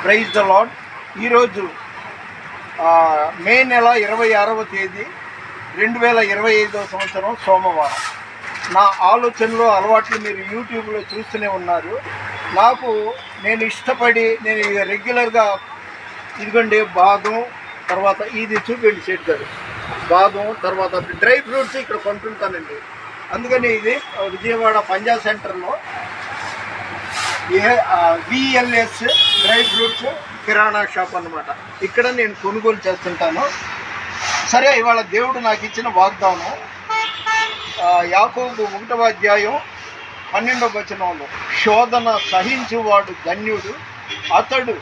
Praise the lord. ఈరోజు మే నెల 26వ తేదీ 2025వ సంవత్సరం సోమవారం. నా ఆలోచనలు అలవాట్లు మీరు యూట్యూబ్లో చూస్తూనే ఉన్నారు. నేను ఇష్టపడి నేను రెగ్యులర్గా ఇదిగోండి బాదం, తర్వాత ఇది చూపండి సెట్ గారు, బాదం, తర్వాత డ్రై ఫ్రూట్స్ ఇక్కడ కొంటుంటానండి. అందుకని ఇది విజయవాడ పంజా సెంటర్లో విఎల్ఎస్ డ్రై ఫ్రూట్స్ కిరాణా షాప్ అన్నమాట. ఇక్కడ నేను కొనుగోలు చేస్తుంటాను. సరే, ఇవాళ దేవుడు నాకు ఇచ్చిన వాగ్దానం యాకోబు 1వ అధ్యాయం 12వ వచనంలో, శోధన సహించువాడు ధన్యుడు, అతడు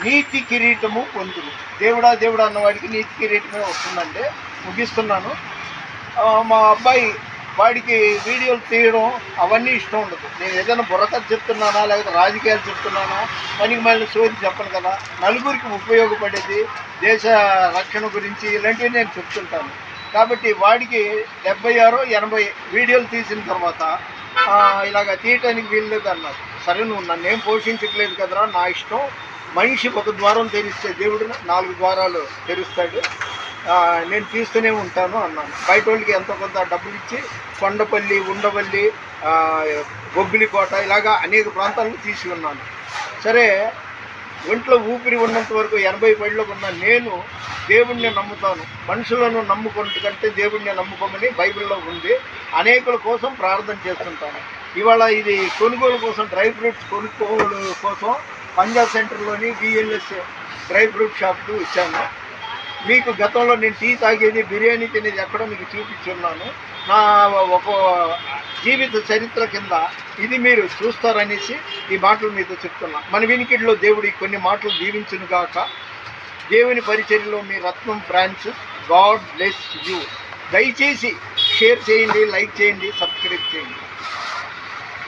నీతి కిరీటము పొందును. దేవుడా దేవుడా అన్నవాడికి నీతి కిరీటమే వస్తుందంటే ముగిస్తున్నాను. మా అబ్బాయి వాడికి వీడియోలు తీయడం అవన్నీ ఇష్టం ఉండదు. నేను ఏదైనా బుర్రకథ చెప్తున్నానా, లేకపోతే రాజకీయాలు చెప్తున్నానా, పనికి మళ్ళీ సోది చెప్పను కదా. నలుగురికి ఉపయోగపడేది, దేశ రక్షణ గురించి ఇలాంటివి నేను చెప్తుంటాను. కాబట్టి వాడికి 76-80 వీడియోలు తీసిన తర్వాత ఇలాగ తీయటానికి వీల్లేదు అన్నారు. సరే, నువ్వు నన్నేం పోషించట్లేదు కదరా, నా ఇష్టం. మనిషి ఒక ద్వారం తెరిస్తే దేవుడు 4 ద్వారాలు తెరుస్తాడు, నేను తీస్తూనే ఉంటాను అన్నాను. బయట వాళ్ళకి ఎంతో కొంత డబ్బులు ఇచ్చి కొండపల్లి, ఉండవల్లి, బొబ్బిలికోట ఇలాగా అనేక ప్రాంతాలను తీసి ఉన్నాను. సరే, ఒంట్లో ఊపిరి ఉన్నంత వరకు 80 పడిలోకి ఉన్న నేను దేవుణ్ణి నమ్ముతాను. మనుషులను నమ్ముకుంటే కంటే దేవుణ్ణి నమ్ముకోమని బైబిల్లో ఉంది. అనేకుల కోసం ప్రార్థన చేస్తుంటాను. ఇవాళ ఇది కొనుగోలు కోసం, డ్రై ఫ్రూట్స్ కొనుగోలు కోసం పంజా సెంటర్లోని విఎల్ఎస్ డ్రై ఫ్రూట్ షాప్కు ఇచ్చాను. మీకు గతంలో నేను టీ తాగేది, బిర్యానీ తినేది ఎక్కడో మీకు చూపించున్నాను. నా ఒక జీవిత చరిత్ర కింద ఇది మీరు చూస్తారనేసి ఈ మాటలు మీతో చెప్తున్నా. మన వినికిడిలో దేవుడి కొన్ని మాటలు దీవించునుగాక. దేవుని పరిచర్యలో మీ రత్నం ఫ్రాన్సిస్. God bless you. దయచేసి షేర్ చేయండి, లైక్ చేయండి, సబ్స్క్రైబ్ చేయండి.